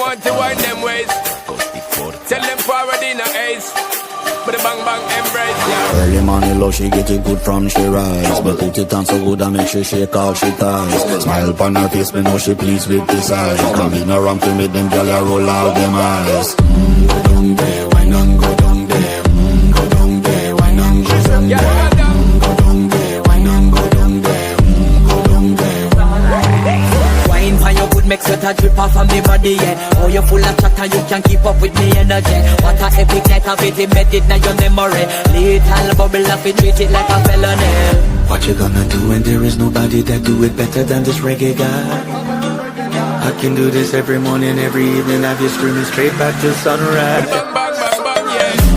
want to wind them ways. Tell them forward in a ace. But the bang bang embrace, yeah. Early morning love, she get it good from she rise. But put it on so good and make she shake all she ties. Smile upon her face, me know she pleased with this eyes. Come in around to make them gyal roll out them eyes. Go down there, why not go down there? Go down there, why not go down there? Go down there, why not go down there? Go down there. Wine for your good make sweat a drip off of me body, yeah. Oh, you full of chatter, you can keep up with me energy. What a epic night of it, embedded in your memory. Little bubble up, it treat it like a felony. What you gonna do when there is nobody that do it better than this reggae guy? I can do this every morning, every evening, have you screaming straight back to sunrise.